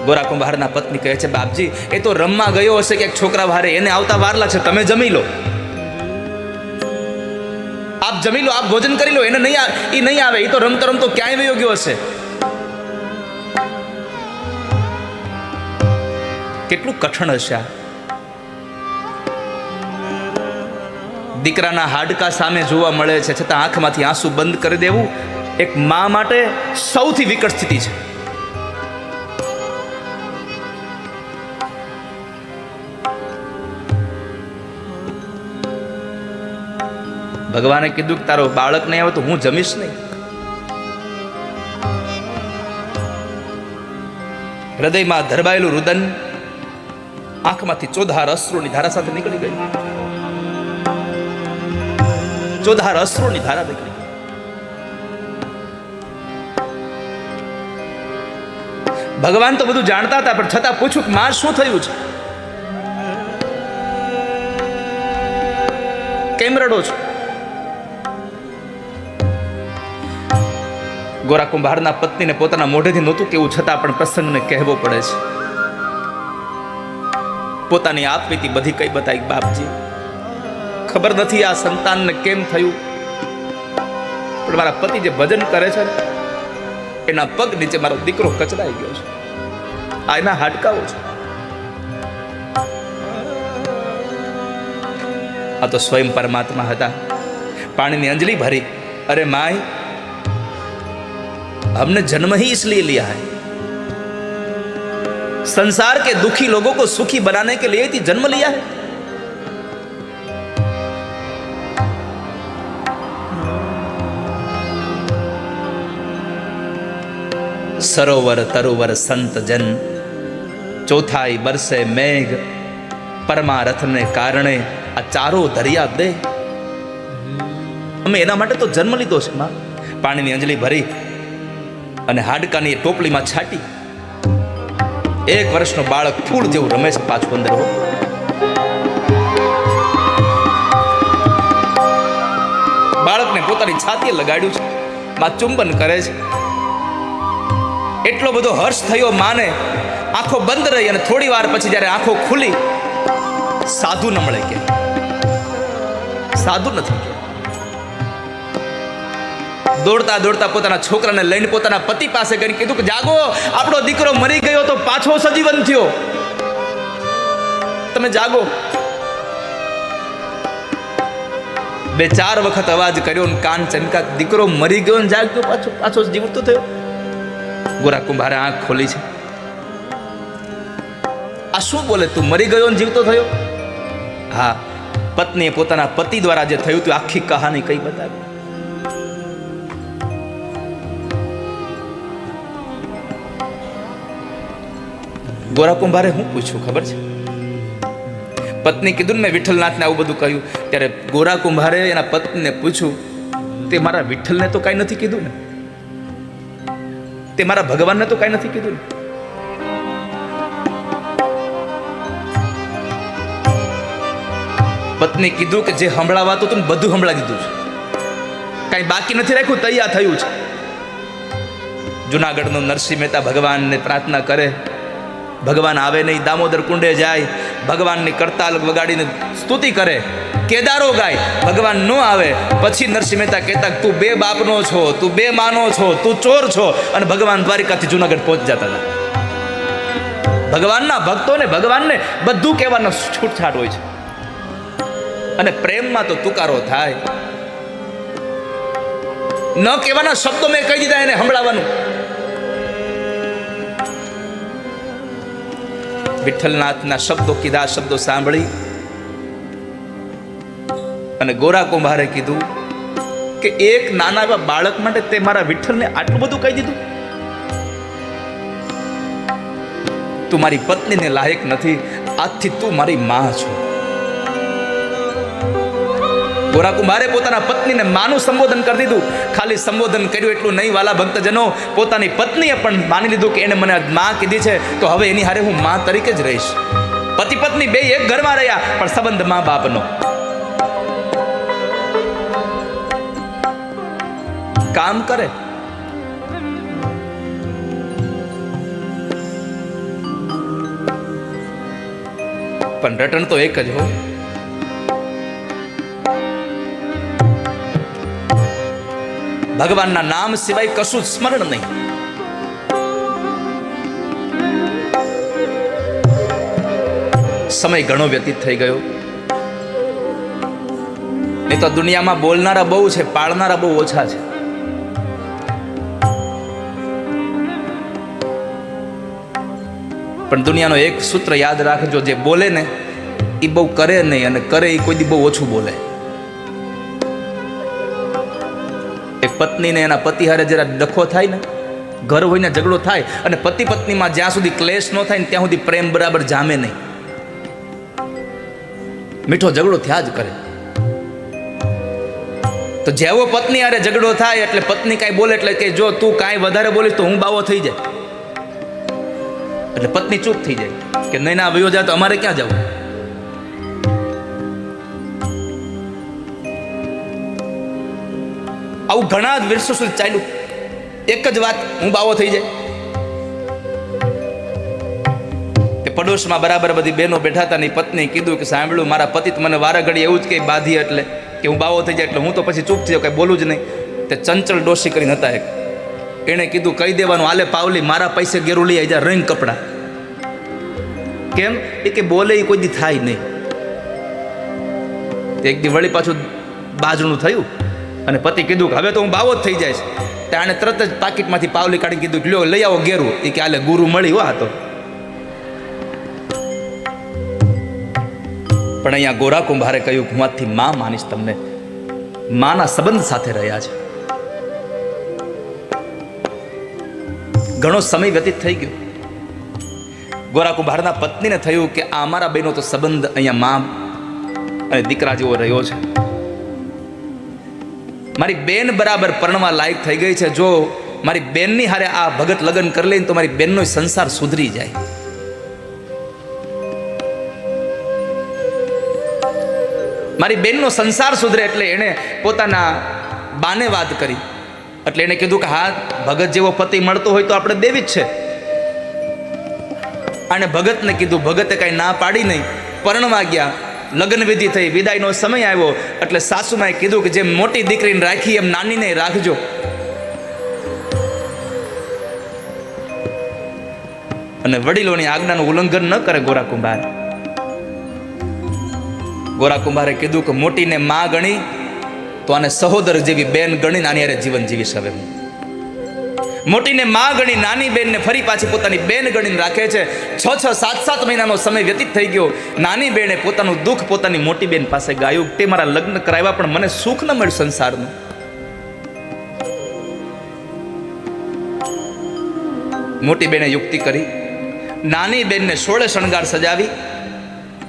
गोरा कुंभारना पत्नी कहे छे, बापजी ए तो रमवा गयो हशे के एक छोकरा वारे, एने आवता वार लागशे, तमे जमी लो. आप जमी लो, आप भोजन करी लो, एने नहीं आवे, ई तो रमतो रमतो क्यांय वयो गयो हशे. કેટલું કઠણ હશે આ. દીકરાના હાડકા સામે જોવા મળે છે, છતાં આંખમાંથી આંસુ બંધ કરી દેવું એક મા માટે સૌથી વિકટ સ્થિતિ છે. ભગવાને કીધું કે તારો બાળક નહીં આવે તો હું જમીશ નહીં. હૃદયમાં ધરબાયેલું રુદન આંખમાંથી ચોધાર અશ્રુની ધારા સાથે નીકળી ગઈ. ચોધાર અશ્રુની ધારા નીકળી ગઈ. ભગવાન તો બધું જાણતા હતા, પણ છતાં પૂછ્યું કે માં શું થયું છે, કેમ રડો છો? ગોરા કુંભારના પત્નીને પોતાના મોઢેથી નહોતું કેવું, છતાં પણ પ્રસંગને કહેવો પડે છે. પોતાની આપવીતી બધી કઈ બતાવી, બાપજી ખબર નથી આ સંતાનને કેમ થયું, પણ મારા પતિ જે ભજન કરે છે એના પગ નીચે મારો દીકરો કચડાઈ ગયો છે, આ એના હાડકાઓ છે. આ તો સ્વયં પરમાત્મા હતા. પાણીની અંજલિ ભરી, અરે माई हमने जन्म ही इसलिए लिया है, संसार के दुखी लोगों को सुखी बनाने के लिए ही जन्म लिया है. सरोवर तरोवर संत जन, चौथाई बरसे मेघ, परमारथ ने कारणे आ चारो दरिया दे. અમે એના માટે તો જન્મ લીધો છે માં. પાણીની અંજલિ ભરી અને હાડકાની ટોપલીમાં છાટી. 1 વર્ષનો બાળક ફૂલ જેવું રમે છે પાછું અંદર. બાળકને પોતાની છાતીએ લગાડ્યું છે, માં ચુંબન કરે છે. એટલો બધો હર્ષ થયો માને, આંખો બંધ રહી અને થોડી વાર પછી જ્યારે આંખો ખુલી, સાધુ ન મળે. કે સાધુ નથી. દોડતા દોડતા પોતાના છોકરાને લઈને પોતાના પતિ પાસે કરી કીધું કે જાગો, આપણો દીકરો મરી ગયો તો પાછો સજીવન થયો, તમે જાગો. 2-4 વખત અવાજ કર્યો ને કાન ચમકા, દીકરો મરી ગયો ને જાગ્યો, પાછો જીવતો થયો. ગોરા કુંભારે આંખ ખોલી છે. આ શું બોલે, તું મરી ગયો ને જીવતો થયો? હા, પત્નીએ પોતાના પતિ દ્વારા જે થયું તું આખી કહાની કઈ બતાવી. ગોરા કુંભારે હું પૂછ્યું ખબર છે? પત્ની કીધું ને મેં વિઠ્ઠલનાથને આવું બધું કહ્યું. ત્યારે ગોરા કુંભારે એના પત્નીને પૂછ્યું, તે મારા વિઠ્ઠલને તો કાંઈ નથી કીધું ને, તે મારા ભગવાનને તો કાંઈ નથી કીધું ને. પત્ની કીધું કે જે સંભળાવાતું હતું ને બધું સંભળાવી દીધું છે, કાંઈ બાકી નથી રાખ્યું, તૈયાર થયું છે. જુનાગઢનો નરસિંહ મહેતા ભગવાનને પ્રાર્થના કરે, ભગવાન આવે નહીં, દામોદર કુંડે જાય, ભગવાનની કરતાલ વગાડીને સ્તુતિ કરે, કેદારો ગાય, ભગવાન ન આવે પછી નરસિંહ મહેતા કહેતા તું બે બાપનો છો, તું બે માનો છો, તું ચોર છો, અને ભગવાન દ્વારિકાથી જુનાગઢ પહોંચ જતા હતા. ભગવાનના ભક્તોને ભગવાનને બધું કહેવાનો છૂટછાટ હોય છે, અને પ્રેમમાં તો તુકારો થાય. ન કહેવાના શબ્દો મેં કહી દીધા, એને સંભળાવવાનું. વિઠ્ઠલનાથના શબ્દો કીધા, શબ્દો સાંભળી અને ગોરા કુંભારે કીધું કે એક નાના એવા બાળક માટે તે મારા વિઠ્ઠલને આટલું બધું કહી દીધું? તું મારી પત્નીને લાયક નથી, આજથી તું મારી માં છો. ગોરા કુંભારે પોતાના પત્નીને માનું સંબોધન કરી દીધું. ખાલી સંબોધન કર્યું એટલું નહીં વાલા ભક્તજનો, પોતાની પત્નીએ પણ માની લીધું કે એને મને માં કીધી છે તો હવે એની હારે હું માં તરીકે જ રહીશ. પતિ પત્ની બે એક ઘરમાં રહ્યા, પણ સંબંધ માં બાપનો. કામ કરે પણ રટણ તો એક જ હોય. ભગવાનના નામ સિવાય કશું સ્મરણ નહીં. સમય ઘણો વ્યતીત થઈ ગયો. એ તો દુનિયામાં બોલનારા બહુ છે, પાળનારા બહુ ઓછા છે. પણ દુનિયાનો એક સૂત્ર યાદ રાખજો, જે બોલે ને એ બહુ કરે નહીં, અને કરે એ કોઈ દી બહુ ઓછું બોલે. એક પત્નીને એના પતિ હારે જરા ડખો થાય ને, ઘર હોય ને ઝઘડો થાય, અને પતિ પત્નીમાં જ્યાં સુધી ક્લેશ ન થાય ને ત્યાં સુધી પ્રેમ બરાબર જામે નહીં. મીઠો ઝઘડો થયા જ કરે. તો જેવો પત્ની હારે ઝઘડો થાય એટલે પત્ની કાંઈ બોલે એટલે કે જો તું કાંઈ વધારે બોલીશ તો હું બાવો થઈ જાય. એટલે પત્ની ચૂપ થઈ જાય કે નહીં ના વયો જાય તો અમારે ક્યાં જવું. આવું ઘણા જ વર્ષો સુધી ચાલ્યું. એક જ વાત, હું બાવો થઈ જાય. તે પડોશમાં બરાબર બધી બહેનો બેઠા હતા ને પત્ની કીધું કે સાંભળ્યું, મારા પતિ મને વારા ઘડી એવું જ કે બાધી એટલે કે હું બાવો થઈ જાય, એટલે હું તો પછી ચૂપ થઈ જાઉં, કઈ બોલું જ નહીં. તે ચંચળ ડોશી કરીને હતા એક, એણે કીધું કહી દેવાનું, આલે પાવલી મારા પૈસે ગેરું લઈ આવી જા રંગ કપડા. કેમ? એ કે બોલે એ કોઈ દી થાય નહીં. એક દી વળી પાછું બાજણું થયું અને પતિ કીધું કે હવે તો હું બાવો જ થઈ જાય. ત્યાં તરત જ પાકીટમાંથી પાવલી કાઢી કીધું લ્યો લઈ આવો ગેરું. એ કે આલે ગુરુ મળી હો. તો પણ અહીંયા ગોરા કુંભારે કહ્યું હું આજથી માં માનીશ તમને. માના સંબંધ સાથે રહ્યા છે. ઘણો સમય વ્યતીત થઈ ગયો. ગોરા કુંભારના પત્નીને થયું કે આ અમારા બેનો તો સંબંધ અહીંયા માં અને દીકરા જેવો રહ્યો છે. મારી બેન બરાબર પરણવા લાયક થઈ ગઈ છે. જો મારી બેનની હારે આ ભગત લગ્ન કરી લઈને તો મારી બેનનો સંસાર સુધરી જાય. મારી બેનનો સંસાર સુધરે. એટલે એણે પોતાના બાને વાત કરી. એટલે એણે કીધું કે હા, ભગત જેવો પતિ મળતો હોય તો આપણે દેવી જ છે. અને ભગતને કીધું. ભગતે કાંઈ ના પાડી નહીં. પરણવા ગયા, લગ્ન વિધિ થઈ, વિદાયનો સમય આવ્યો. એટલે સાસુમાએ કીધું કે જેમ મોટી દીકરીને રાખી એમ નાનીને રાખજો. અને વડીલોની આજ્ઞાનું ઉલ્લંઘન ન કરે ગોરા કુંભાર. ગોરા કુંભારે કીધું કે મોટીને માં ગણી તો આને સહોદર જેવી બેન ગણી નાની હારે જીવન જીવીશ. હવે મોટીને માં ગણી નાની બેનને ફરી પાછી પોતાની બેન ગણીને રાખે છે. 6-7 મહિનાનો સમય વ્યતીત થઈ ગયો. નાની બેને પોતાનું દુઃખ પોતાની મોટી બેન પાસે ગાયું. તે મારા લગ્ન કરાવ્યા પણ મને સુખ ન મળ્યું સંસારનું. મોટી બેને યુક્તિ કરી. નાની બેનને 16 શણગાર સજાવી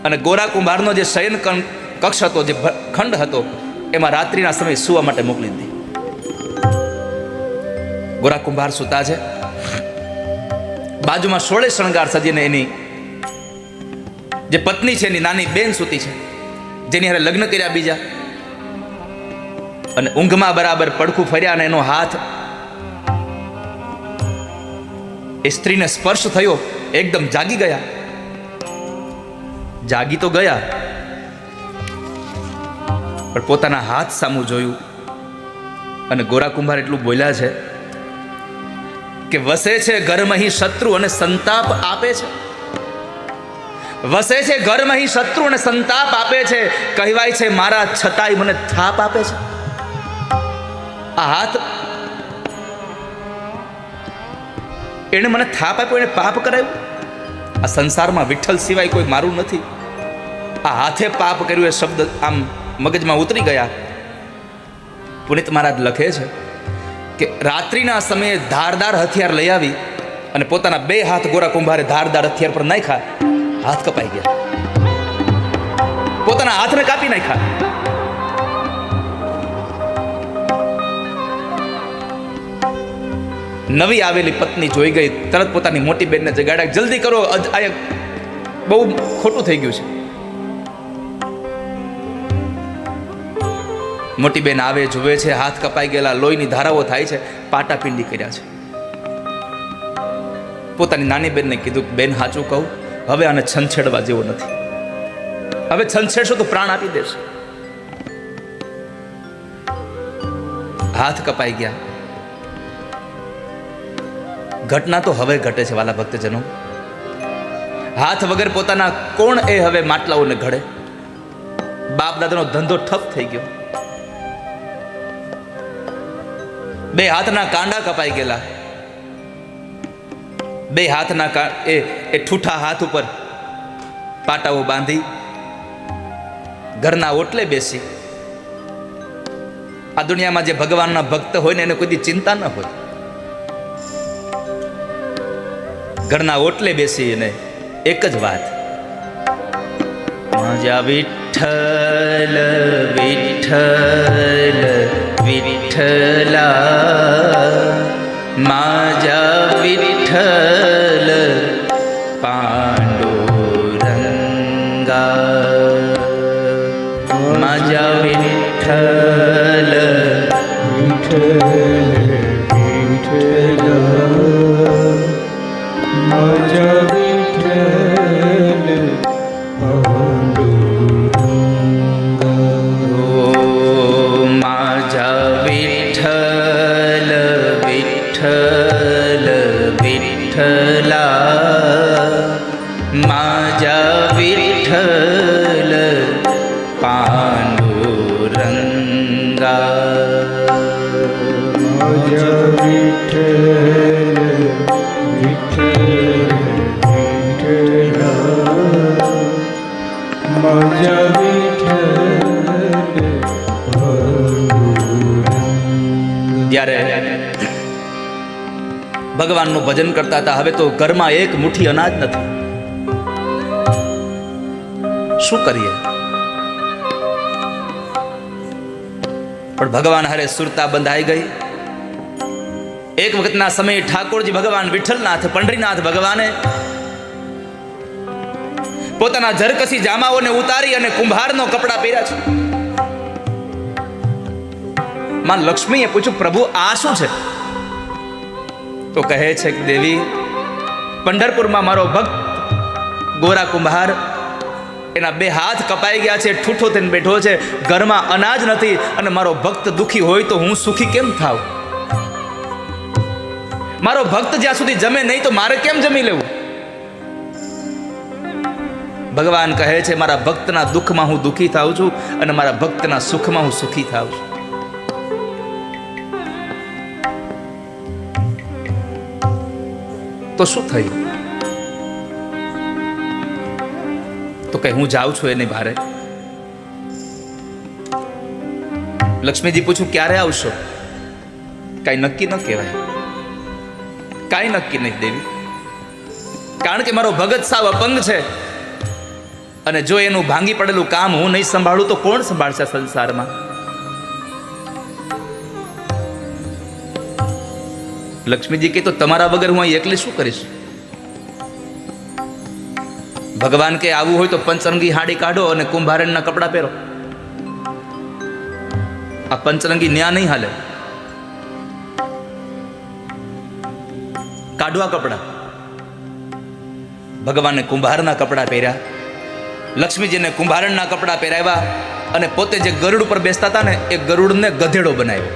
અને ગોરા કુંભારનો જે શયન કક્ષ હતો, જે ખંડ હતો, એમાં રાત્રિના સમય સુવા માટે મોકલી દીધી. ગોરા કુંભાર સૂતા છે. બાજુમાં 16 શણગાર સજીને એની જે પત્ની છે, એની નાની બેન સૂતી છે, જેની હારે લગ્ન કર્યા બીજા. અને ઊંઘમાં બરાબર પડખું ફર્યા અને એનો હાથ એ સ્ત્રીને સ્પર્શ થયો. એકદમ જાગી ગયા. જાગી તો ગયા, પણ પોતાના હાથ સામું જોયું અને ગોરા કુંભાર એટલું બોલ્યા છે કે વસે છે ઘરમાં શત્રુ અને સંતાપ આપે છે, વસે છે ઘરમાં શત્રુ અને સંતાપ આપે છે, કહેવાય છે મારા છતાંય મને થાપ આપે છે. આ હાથ એને મને થાપ આપ્યો, એને પાપ કરાયું. આ સંસારમાં વિઠ્ઠલ સિવાય કોઈ મારું નથી. આ હાથે પાપ કર્યું એ શબ્દ આમ મગજમાં ઉતરી ગયા. પુનિત મહારાજ લખે છે કે રાત્રિના સમયે ધારદાર હથિયાર લઈ આવી અને પોતાના બે હાથ ગોરા કુંભારે ધારદાર હથિયાર પર નાખ્યા, હાથ કપાઈ ગયા, પોતાના હાથને કાપી નાખ્યા. નવી આવેલી પત્ની જોઈ ગઈ, તરત પોતાની મોટી બેનને જગાડ્યા, જલ્દી કરો, આ બહુ ખોટું થઈ ગયું છે. મોટી બેન આવે, જુએ છે હાથ કપાઈ ગયેલા, લોહીની ધારાઓ થાય છે, પાટાપિંડી કર્યા છે. પોતાની નાની બેનને કીધું, બેન સાચું કહું, હવે આને છંછેડવા જેવો નથી, હવે છંછેડશો તો પ્રાણ આપી દેશે. હાથ કપાઈ ગયા. ઘટના તો હવે ઘટે છે વાલા ભક્તજનો. હાથ વગર પોતાના કોણ એ હવે માટલાઓને ઘડે? બાપ દાદાનો ધંધો ઠપ થઈ ગયો. બે હાથના કાંડા કપાઈ ગયેલા. બે હાથના એ ઠૂઠા હાથ ઉપર પાટાઓ બાંધી ઘરના ઓટલે બેસી. આ દુનિયામાં જે ભગવાનના ભક્ત હોય ને એને કોઈ ચિંતા ન હોય. ઘરના ઓટલે બેસી અને એક જ વાત, માજા વિઠ્ઠલ વિઠ્ઠલ વિઠ્ઠલા, માજા વિઠ્ઠલ પાંડુરંગા, માજા વિઠ્ઠલ વિઠ્ઠલ વિઠ્ઠલા, માજા વિઠ્ઠલ પાંડુરંગા, માજા વિઠ્ઠલ વિઠ્ઠલ વિઠ્ઠલા, માજા વિઠ્ઠલ પાંડુરંગા, માજા વિઠ્ઠલ વિઠ્ઠલ વિઠ્ઠલા, માજા વિઠ્ઠલ પાંડુરંગા. ત્યારે ભગવાનનું ભજન કરતા હતા. હવે તો ઘરમાં એક મુઠ્ઠી અનાજ નથી. શું કરીએ? પણ ભગવાન હારે સુરતા બંધાઈ ગઈ. એક વખતના સમયે ઠાકોરજી ભગવાન વિઠ્ઠલનાથ પંડરીનાથ ભગવાને પોતાના ઝરકસી જામાઓને ઉતારી અને કુંભારનો કપડા પહેર્યા છે. માં લક્ષ્મીએ પૂછ્યું, પ્રભુ આ શું છે? તો કહે છે કે દેવી, પંઢરપુરમાં મારો ભક્ત ગોરા કુંભાર, એના બે હાથ કપાઈ ગયા છે, ઠૂઠો થઈને બેઠો છે, ઘરમાં અનાજ નથી, અને મારો ભક્ત દુખી હોય તો હું સુખી કેમ થાવ? મારો ભક્ત જ્યાં સુધી જમે નહીં તો મારે કેમ જમી લેવું? ભગવાન કહે છે, મારા ભક્તના દુઃખમાં હું દુઃખી થાઉં છું અને મારા ભક્તના સુખમાં હું સુખી થાઉં છું. તો શું થયું? તો કે હું જાઉં છું એની ભારે. લક્ષ્મીજી પૂછું, ક્યારે આવશો? કાંઈ નક્કી ન કહેવાય, કાંઈ નક્કી નહીં દેવી, કારણ કે મારો ભગત સાવ અપંગ છે, અને જો એનું ભાંગી પડેલું કામ હું નહીં સંભાળું તો કોણ સંભાળશે સંસારમાં? લક્ષ્મીજી કહે, તો તમારા વગર હું અહીં એકલી શું કરીશ? ભગવાન કે આવું હોય તો પંચરંગી હાડી કાઢો અને કુંભારણના કપડાં પહેરો. આ પંચરંગી ન્યા નહીં હાલે. કાઢવા કપડા. ભગવાને કુંભારના કપડા પહેર્યા લક્ષ્મીજીને કુંભારણના કપડાં પહેરાવ્યા અને પોતે જે ગરુડ પર બેસતા હતા ને એ ગરુડને ગધેડો બનાવ્યો.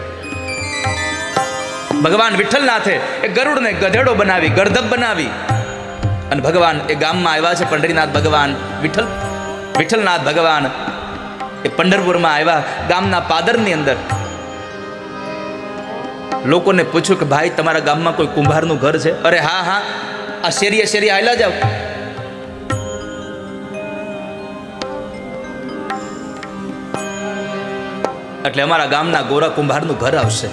ભગવાન વિઠ્ઠલનાથે એ ગરુડને ગધેડો બનાવી, ગર્દભ બનાવી અને ભગવાન એ ગામમાં આવ્યા છે. પંઢરીનાથ ભગવાન વિઠ્ઠલનાથ ભગવાન એ પંઢરપુરમાં આવ્યા. ગામના પાદરની અંદર લોકોને પૂછ્યું કે ભાઈ તમારા ગામમાં કોઈ કુંભારનું ઘર છે? અરે હા હા, આ શેરીએ શેરીએ આયલા જાવ. એટલે અમારા ગામના ગોરા કુંભારનું ઘર આવશે.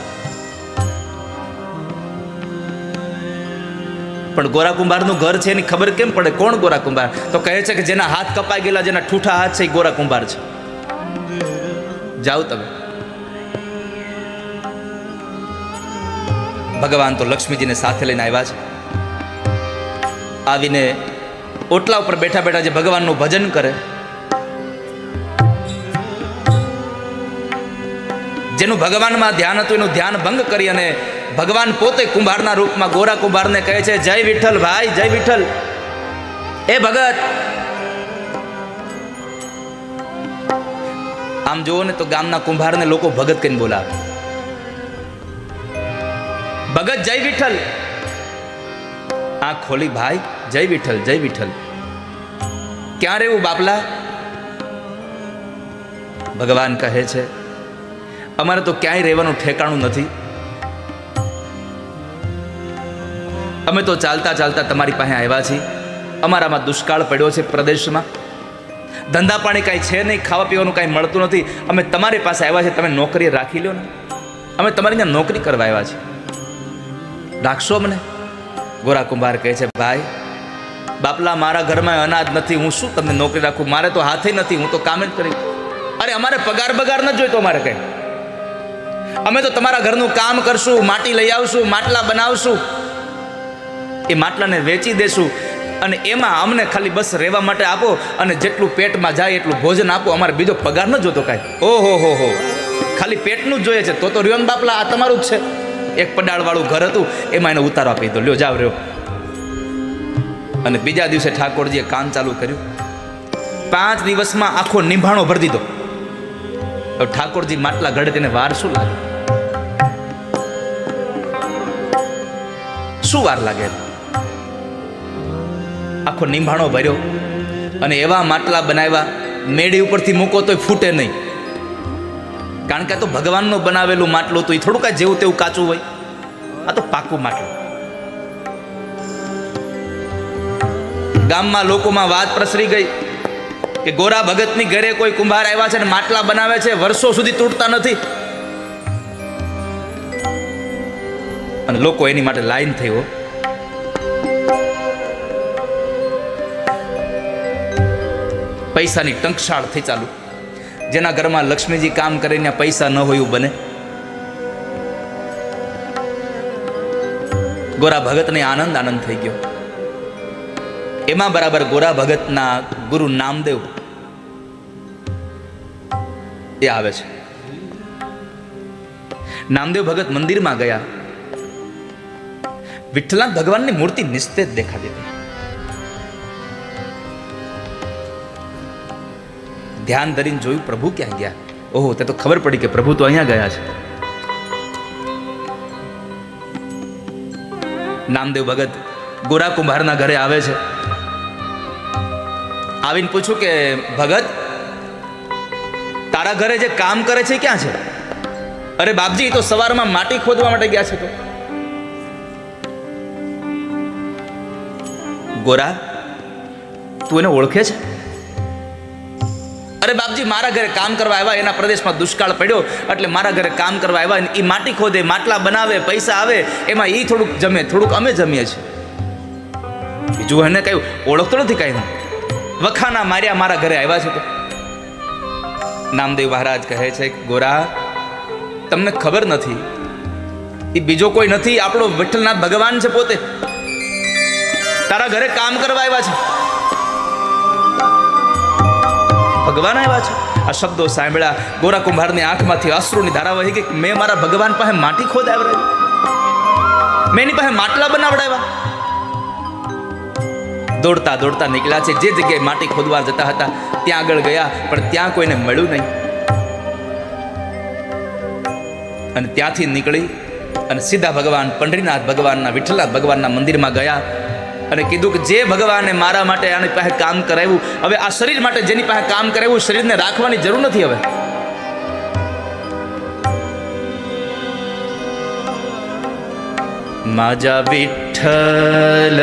પણ ગોરા કુંભારનું ઘર છે એની ખબર કેમ પડે? કોણ ગોરા કુંભાર? તો કહે છે કે જેના હાથ કપાઈ ગયેલા, જેના ઠૂઠા હાથ છે એ ગોરા કુંભાર છે. જાઓ તમે. ભગવાન તો લક્ષ્મીજીને સાથે લઈને આવ્યા છે. આવીને ઓટલા ઉપર બેઠા બેઠા જે ભગવાનનું ભજન કરે, જેનું ભગવાનમાં ધ્યાન હતું એનું ધ્યાન ભંગ કરી અને ભગવાન પોતે કુંભારના રૂપમાં ગોરા કુંભારને કહે છે, જય વિઠ્ઠલ ભાઈ, જય વિઠ્ઠલ. એ ભગત. આમ જુઓ ને તો ગામના કુંભારને લોકો ભગત કહીને બોલાવે. ભગત જય વિઠ્ઠલ. આંખ ખોલી ભાઈ, જય વિઠ્ઠલ, જય વિઠ્ઠલ. ક્યાં રહેવું બાપલા? ભગવાન કહે છે, અમારે તો ક્યાંય રહેવાનું ઠેકાણું નથી. અમે તો ચાલતા ચાલતા તમારી પાસે આવ્યા છીએ. અમારામાં દુષ્કાળ પડ્યો છે પ્રદેશમાં. ધંધા પાણી કાંઈ છે નહીં, ખાવા પીવાનું કાંઈ મળતું નથી. અમે તમારી પાસે આવ્યા છીએ, તમે નોકરી રાખી લો ને. અમે તમારી ત્યાં નોકરી કરવા આવ્યા છીએ, રાખશો અમને? ગોરા કુંભાર કહે છે, ભાઈ બાપલા, મારા ઘરમાં અનાજ નથી, હું શું તમને નોકરી રાખું? મારે તો હાથે નથી, હું તો કામ જ કરી. અરે અમારે પગાર બગાર ન જોઈતો, અમારે કંઈ. અમે તો તમારા ઘરનું કામ કરશું, માટી લઈ આવશું, માટલા બનાવશું, એ માટલાને વેચી દેશું અને એમાં અમને ખાલી બસ રહેવા માટે આપો અને જેટલું પેટમાં જાય એટલું ભોજન આપો. અમારે બીજો પગાર ન જોતો કાંઈ. ઓહો હો હો, ખાલી પેટનું જ જોઈએ છે. તો રહ્યો ને બાપલા, આ તમારું જ છે. એક પડાળવાળું ઘર હતું, એમાં એને ઉતારો આપી દો, લ્યો જાવ રહ્યો. અને બીજા દિવસે ઠાકોરજીએ કામ ચાલુ કર્યું. 5 દિવસમાં આખો નિભાણો ભરી દીધો. તો ઠાકોરજી માટલા ઘડે તેને વાર શું લાગે? શું વાર લાગે? આખો નિભાણો ભર્યો અને એવા માટલા બનાવ્યા, મેળી ઉપરથી મૂકો તોય ફૂટે નહીં. કારણ કે આ તો ભગવાનનું બનાવેલું માટલું હતું, એ થોડું કાંઈ જેવું તેવું કાચું હોય. આ તો પાકું માટલું. ગામમાં લોકોમાં વાત પ્રસરી ગઈ કે ગોરા ભગતની ઘરે કોઈ કુંભાર આવ્યા છે અને માટલા બનાવે છે, વર્ષો સુધી તૂટતા નથી. અને લોકો એની માટે લાઈન થઈ. હો, પૈસાની ટંકશાળ થઈ ચાલુ. જેના ઘરમાં લક્ષ્મીજી કામ કરીને પૈસા ન હોય એવું બને. ગોરા ભગતને આનંદ આનંદ થઈ ગયો. એમાં બરાબર ગોરા ભગતના ગુરુ નામદેવ એ આવે છે. નામદેવ ભગત મંદિરમાં ગયા. વિઠ્ઠલનાથ ભગવાનની મૂર્તિ નિસ્તેજ દેખાતી હતી. ધ્યાન ધરીને જોયું, પ્રભુ ક્યાં ગયા? ઓહો, તે તો ખબર પડી કે પ્રભુ તો અહીંયા ગયા છે. નામદેવ ભગત ગોરા કુંભારના ઘરે આવે છે. આવીને પૂછ્યું કે ભગત, તારા ઘરે જે કામ કરે છે ક્યાં છે? અરે બાપજી, તો સવારમાં માટી ખોદવા માટે ગયા છે. તો ગોરા, તું એને ઓળખે છે? અરે બાપજી, મારા ઘરે કામ કરવા આવ્યા, એના પ્રદેશમાં દુષ્કાળ પડ્યો એટલે મારા ઘરે કામ કરવા આવ્યા. એ માટી ખોદે, માટલા બનાવે, પૈસા આવે, એમાં એ થોડુંક જમે, થોડુંક અમે જમીએ છીએ. બીજું એને કઈ ઓળખતો નથી કાંઈ. વખાના માર્યા મારા ઘરે આવ્યા છે. તો નામદેવ મહારાજ કહે છે, ગોરા, તમને ખબર નથી, એ બીજો કોઈ નથી, આપણો વિઠ્ઠલનાથ ભગવાન છે પોતે. તારા ઘરે કામ કરવા આવ્યા છે. ભગવાન આવ્યા છે. આ શબ્દો સાંભળ્યા, ગોરા કુંભારની આંખમાંથી અશ્રુની ધારા વહી ગઈ. મેં મારા ભગવાન પાસે માટી ખોદાવડાવી, મેં એની પાસે માટલા બનાવડાવ્યા. દોડતા દોડતા નીકળ્યા છે. જે જગ્યાએ માટી ખોદવા જતા હતા ત્યાં આગળ ગયા, પણ ત્યાં કોઈને મળ્યું નહીં. અને ત્યાંથી નીકળી અને સીધા ભગવાન પંઢરીનાથ ભગવાનના, વિઠ્ઠલનાથ ભગવાનના મંદિરમાં ગયા અને કીધું કે જે ભગવાને મારા માટે આની પાસે કામ કરાવ્યું, હવે આ શરીર માટે જેની પાસે કામ કરાવ્યું, શરીરને રાખવાની જરૂર નથી. હવે માજા વિઠ્ઠલ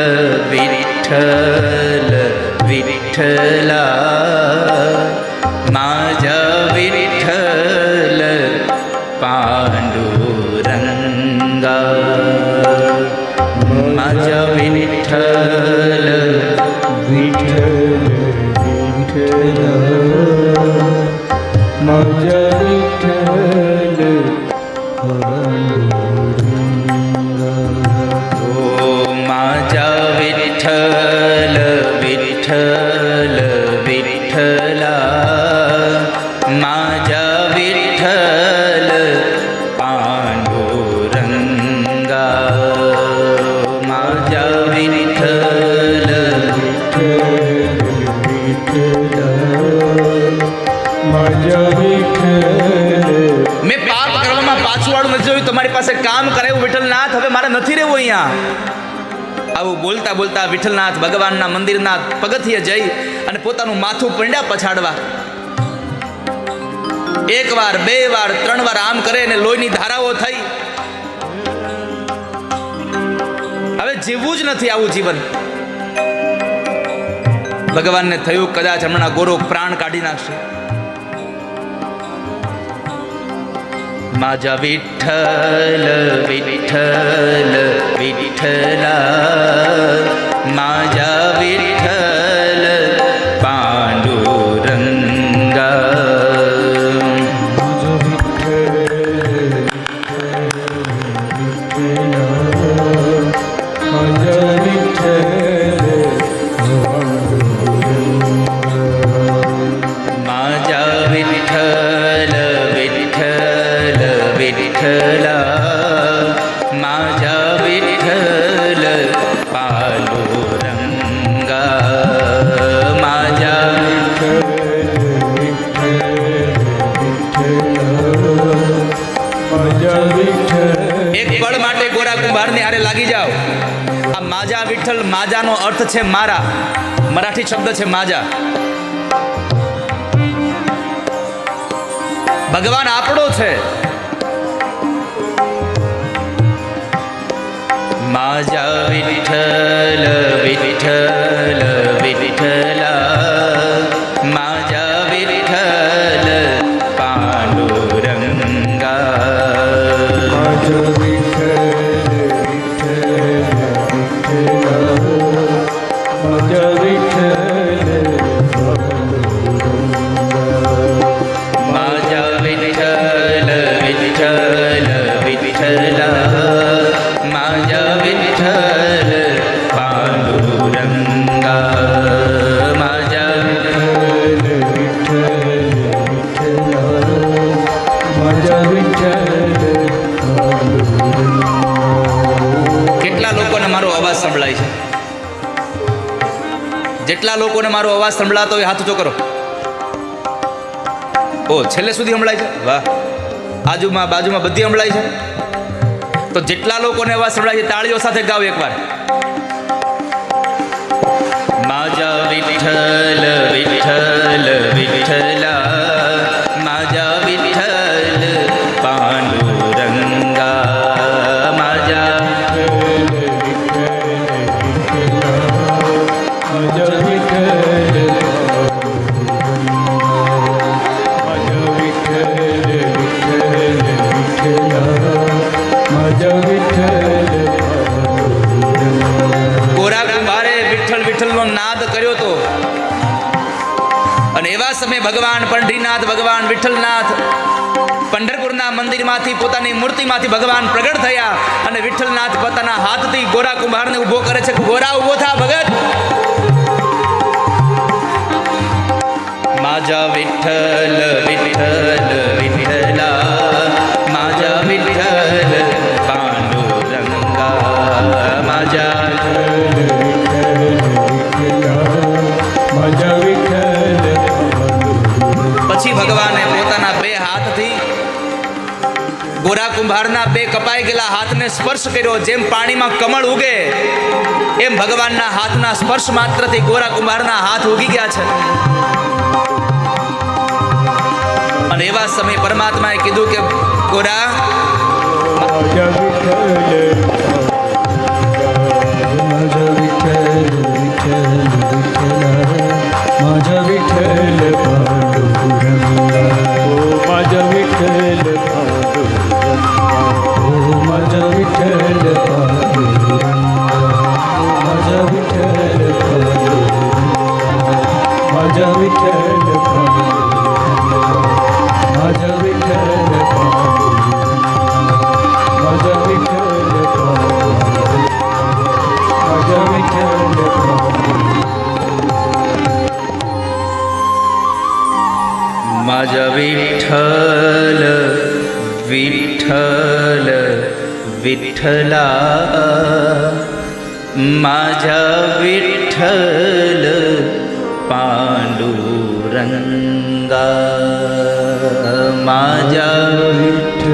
વિઠ્ઠલ વિઠ્ઠલા, માજા વિઠ્ઠલ પાંડુરંગા, માજા વિઠ્ઠલ વિઠ્ઠલ વિઠ્ઠલ, માજા વિઠ્ઠલ માજા વિઠ્ઠલ વિઠ્ઠલ વિઠ્ઠલા, માજા વિઠ્ઠલ પાંડુરંગા, માજા વિઠ્ઠલ માજા વિઠ્ઠલ. મેં પાપ કરવામાં પાછું વાળું નથી જોયું. તમારી પાસે કામ કરાયું વિઠ્ઠલનાથ, હવે મારે નથી રહેવું અહીંયા. આવું બોલતા બોલતા વિઠ્ઠલનાથ ભગવાનના મંદિરના પગથિયે જઈ અને પોતાનું માથું પંડ્યા પછાડવા. એક વાર, બે વાર, ત્રણ વાર આમ કરે અને લોહીની ધારાઓ થઈ. હવે જીવવું જ નથી આવું જીવન. ભગવાનને થયું કદાચ હમણાં ગોરો પ્રાણ કાઢી નાખશે. માજા વિઠ્ઠલ વિઠ્ઠલ વિઠ્ઠલા, માજા વિઠ્ઠલ પાંડુરંગા, માજા વિઠ્ઠલ માજા વિઠ્ઠલ વિઠ્ઠલ વિઠ્ઠલા, માજા વિઠ્ઠલ પાંડુરંગા, માજા એક પળ માટે ગોરા કુંભારની હારે લાગી જાઓ. આ માજા વિઠ્ઠલ, માજાનો અર્થ છે મારા. મરાઠી શબ્દ છે માજા. ભગવાન આપણો છે. માજા વિઠ્ઠલ વિઠ્ઠલ વિઠ્ઠલા, માજા વિઠ્ઠલ પાંડુરંગા, માજા વિઠ્ઠલ માજા વિઠ્ઠલ માજા વિઠ્ઠલ વિઠ્ઠલ વિઠ્ઠલા, માજા વિઠ્ઠલ પાંડુરંગા, માજા માજા વિઠ્ઠલ. કેટલા લોકોને મારો અવાજ સંભળાય છે? જેટલા લોકોને મારો અવાજ સંભળાતો હોય હાથ ઊંચો કરો. ઓ, છેલ્લે સુધી સંભળાય છે? વાહ. આજુમાં બાજુમાં બધી સંભળાય છે? તો જેટલા લોકોને અવાજ સંભળાય છે તાળીઓ સાથે ગાઓ એકવાર. માજા વિઠ્ઠલ વિઠ્ઠલ વિઠ્ઠલા, માજા વિઠ્ઠલ પાંડુરંગા, માજા માજા વિઠ્ઠલ માજા વિઠ્ઠલ માજા વિઠ્ઠલ. ગોરા કુંભારે વિઠ્ઠલ વિઠ્ઠલનો નાદ કર્યો તો, અને એવા સમયે ભગવાન પંઢરીનાથ ભગવાન વિઠ્ઠલનાથ પંઢરપુરના મંદિરમાંથી પોતાની મૂર્તિમાંથી ભગવાન પ્રગટ થયા અને વિઠ્ઠલનાથ પોતાના હાથથી ગોરા કુંભારને ઊભો કરે છે. ગોરા ઊભો થા ભગત. માજા વિઠ્ઠલ વિઠ્ઠલ વિઠ્ઠલા, માજા વિઠ્ઠલ પાંડુરંગા, માજા વિઠ્ઠલ કુંભારના બે કપાઈ ગયેલા હાથને સ્પર્શ કર્યો. જેમ પાણીમાં કમળ ઉગે એમ ભગવાનના હાથના સ્પર્શ માત્રથી ગોરા કુંભારના હાથ ઉગી ગયા છે. અને એવા સમય પરમાત્માએ કીધું કે ગોરા, માજા વિઠ્ઠલ માજા વિઠ્ઠલ માજા વિઠ્ઠલ પાંડુરંગા. ઓ માજા વિઠ્ઠલ પાંડુરંગા. ઓ માજા વિઠ્ઠલ પાંડુરંગા. માજા વિઠ્ઠલ પાંડુરંગા. માજા વિઠ્ઠલ પાંડુરંગા. માજા વિઠ્ઠલ પાંડુરંગા. માજા વિઠ્ઠલ પાંડુરંગા. માજા વિઠ્ઠલ માજા વિઠ્ઠલ વિઠ્ઠલ વિઠ્ઠલા, માજા વિઠ્ઠલ પાંડુરંગા. માજા વિઠ્ઠલ